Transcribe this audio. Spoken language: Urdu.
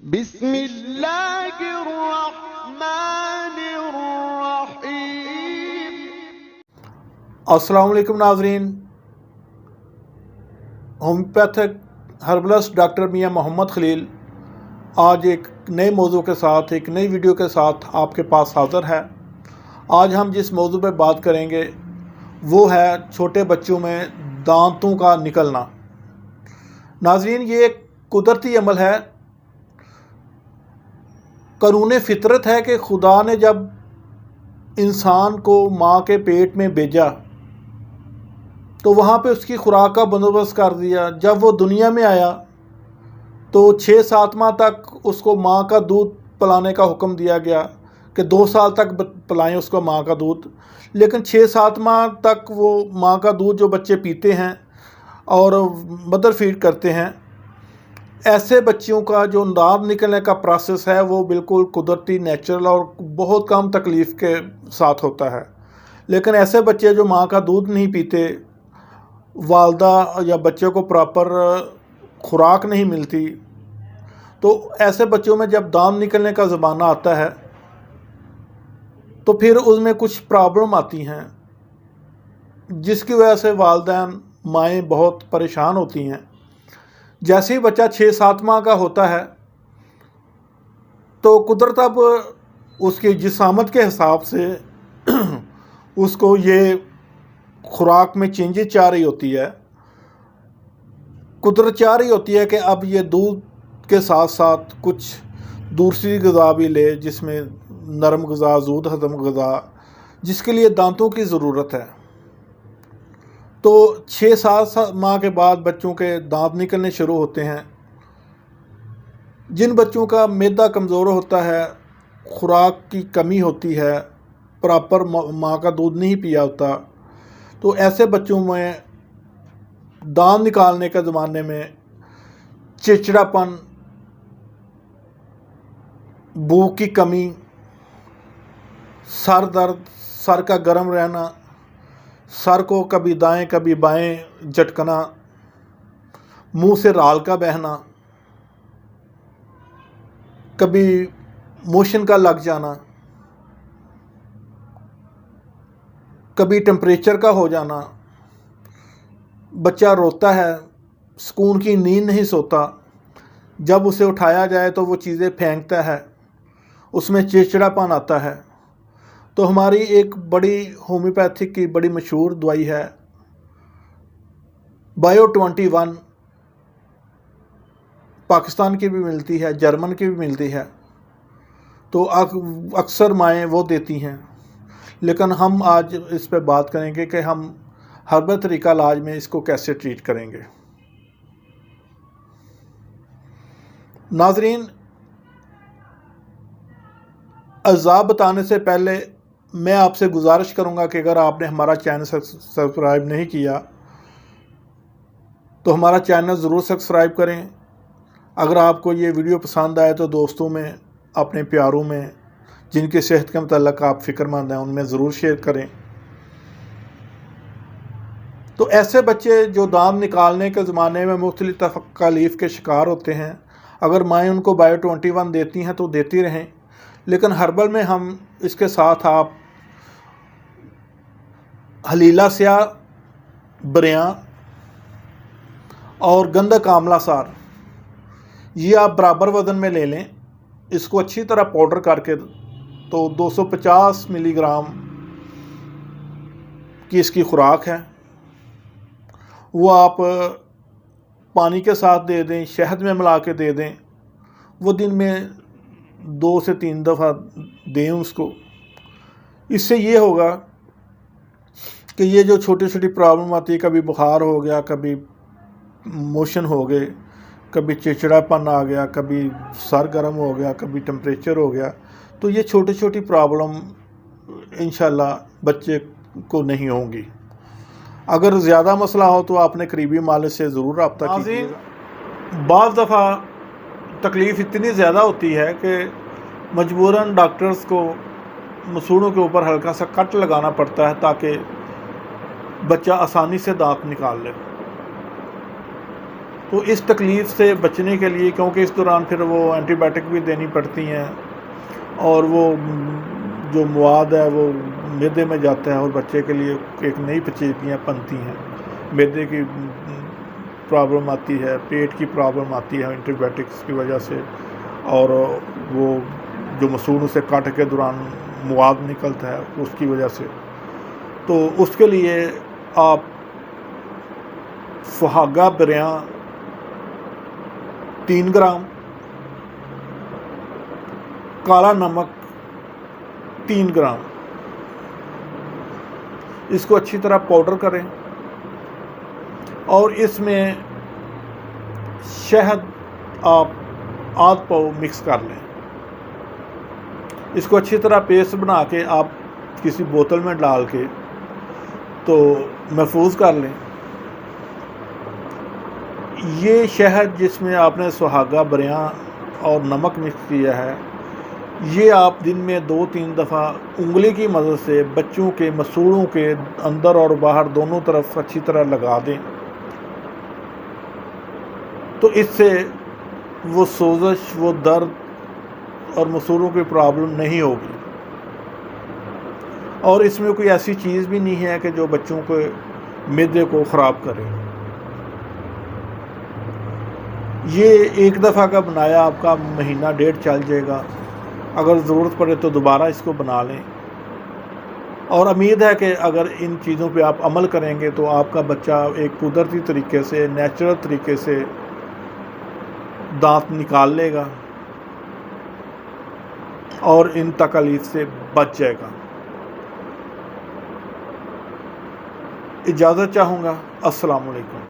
بسم اللہ الرحمن الرحیم۔ السلام علیکم ناظرین، ہومیوپیتھک ہربلسٹ ڈاکٹر میاں محمد خلیل آج ایک نئے موضوع کے ساتھ ایک نئی ویڈیو کے ساتھ آپ کے پاس حاضر ہے۔ آج ہم جس موضوع پہ بات کریں گے وہ ہے چھوٹے بچوں میں دانتوں کا نکلنا۔ ناظرین، یہ ایک قدرتی عمل ہے، قانون فطرت ہے کہ خدا نے جب انسان کو ماں کے پیٹ میں بھیجا تو وہاں پہ اس کی خوراک کا بندوبست کر دیا۔ جب وہ دنیا میں آیا تو 6-7 ماہ تک اس کو ماں کا دودھ پلانے کا حکم دیا گیا کہ 2 سال تک پلائیں اس کو ماں کا دودھ، لیکن 6-7 ماہ تک وہ ماں کا دودھ جو بچے پیتے ہیں اور مدر فیڈ کرتے ہیں، ایسے بچوں کا جو دانت نکلنے کا پروسیس ہے وہ بالکل قدرتی، نیچرل اور بہت کم تکلیف کے ساتھ ہوتا ہے۔ لیکن ایسے بچے جو ماں کا دودھ نہیں پیتے، والدہ یا بچے کو پراپر خوراک نہیں ملتی، تو ایسے بچوں میں جب دانت نکلنے کا زمانہ آتا ہے تو پھر اس میں کچھ پرابلم آتی ہیں جس کی وجہ سے والدین مائیں بہت پریشان ہوتی ہیں۔ جیسے ہی بچہ 6-7 ماہ کا ہوتا ہے تو قدرت اب اس کی جسامت کے حساب سے اس کو یہ خوراک میں چینجز چاہ رہی ہوتی ہے۔ قدرت چاہ رہی ہوتی ہے کہ اب یہ دودھ کے ساتھ ساتھ کچھ دوسری غذا بھی لے، جس میں نرم غذا، زود ہضم غذا، جس کے لیے دانتوں کی ضرورت ہے۔ تو 6-7 ماہ کے بعد بچوں کے دانت نکلنے شروع ہوتے ہیں۔ جن بچوں کا معدہ کمزور ہوتا ہے، خوراک کی کمی ہوتی ہے، پراپر ماں کا دودھ نہیں پیا ہوتا، تو ایسے بچوں میں دانت نکالنے کے زمانے میں چڑچڑاپن، بھوک کی کمی، سر درد، سر کا گرم رہنا، سر کو کبھی دائیں کبھی بائیں جھٹکنا، منہ سے رال کا بہنا، کبھی موشن کا لگ جانا، کبھی ٹمپریچر کا ہو جانا، بچہ روتا ہے، سکون کی نیند نہیں سوتا، جب اسے اٹھایا جائے تو وہ چیزیں پھینکتا ہے، اس میں چڑچڑاپن آتا ہے۔ تو ہماری ایک بڑی ہومیوپیتھک کی بڑی مشہور دوائی ہے بایو 21، پاکستان کی بھی ملتی ہے، جرمن کی بھی ملتی ہے، تو اکثر مائیں وہ دیتی ہیں۔ لیکن ہم آج اس پہ بات کریں گے کہ ہم ہربل طریقہ علاج میں اس کو کیسے ٹریٹ کریں گے۔ ناظرین، اجزاء بتانے سے پہلے میں آپ سے گزارش کروں گا کہ اگر آپ نے ہمارا چینل سبسکرائب نہیں کیا تو ہمارا چینل ضرور سبسکرائب کریں۔ اگر آپ کو یہ ویڈیو پسند آئے تو دوستوں میں، اپنے پیاروں میں، جن کی صحت کے متعلق آپ فکر مند ہیں، ان میں ضرور شیئر کریں۔ تو ایسے بچے جو دانت نکالنے کے زمانے میں مختلف تکالیف کے شکار ہوتے ہیں، اگر مائیں ان کو بایو 21 دیتی ہیں تو دیتی رہیں، لیکن ہربل میں ہم اس کے ساتھ آپ ہلیلا سیاہ، بریاں اور گندھک آملہ سار، یہ آپ برابر وزن میں لے لیں۔ اس کو اچھی طرح پاؤڈر کر کے تو 250 ملی گرام کی اس کی خوراک ہے، وہ آپ پانی کے ساتھ دے دیں، شہد میں ملا کے دے دیں، وہ دن میں 2 سے 3 دفعہ دیں اس کو۔ اس سے یہ ہوگا کہ یہ جو چھوٹی چھوٹی پرابلم آتی ہے، کبھی بخار ہو گیا، کبھی موشن ہو گئے، کبھی چڑچڑاپن آ گیا، کبھی سر گرم ہو گیا، کبھی ٹمپریچر ہو گیا، تو یہ چھوٹی چھوٹی پرابلم انشاءاللہ بچے کو نہیں ہوں گی۔ اگر زیادہ مسئلہ ہو تو آپ نے قریبی مالج سے ضرور رابطہ کیجیے گا۔ بعض دفعہ تکلیف اتنی زیادہ ہوتی ہے کہ مجبوراً ڈاکٹرز کو مسوڑوں کے اوپر ہلکا سا کٹ لگانا پڑتا ہے تاکہ بچہ آسانی سے دانت نکال لے۔ تو اس تکلیف سے بچنے کے لیے، کیونکہ اس دوران پھر وہ اینٹی بائیوٹک بھی دینی پڑتی ہیں اور وہ جو مواد ہے وہ معدے میں جاتا ہے اور بچے کے لیے ایک نئی پیچیدگیاں بنتی ہیں، معدے کی پرابلم آتی ہے، پیٹ کی پرابلم آتی ہے اینٹی بائیوٹکس کی وجہ سے، اور وہ جو مسوڑوں سے کاٹ کے دوران مواد نکلتا ہے اس کی وجہ سے. تو اس کے لیے آپ سہاگا بریاں 3 گرام، کالا نمک 3 گرام، اس کو اچھی طرح پاؤڈر کریں اور اس میں شہد آپ آدھ پاؤ مکس کر لیں. اس کو اچھی طرح پیسٹ بنا کے آپ کسی بوتل میں ڈال کے تو محفوظ کر لیں. یہ شہد جس میں آپ نے سہاگا بریاں اور نمک مکس کیا ہے، یہ آپ دن میں 2-3 دفعہ انگلی کی مدد سے بچوں کے مسوڑوں کے اندر اور باہر دونوں طرف اچھی طرح لگا دیں. تو اس سے وہ سوزش، وہ درد اور مسوڑوں کی پرابلم نہیں ہوگی. اور اس میں کوئی ایسی چیز بھی نہیں ہے کہ جو بچوں کے معدے کو خراب کرے. یہ ایک دفعہ کا بنایا آپ کا مہینہ 1.5 چل جائے گا. اگر ضرورت پڑے تو دوبارہ اس کو بنا لیں. اور امید ہے کہ اگر ان چیزوں پہ آپ عمل کریں گے تو آپ کا بچہ ایک قدرتی طریقے سے، نیچرل طریقے سے دانت نکال لے گا اور ان تکالیف سے بچ جائے گا. اجازت چاہوں گا. السلام علیکم.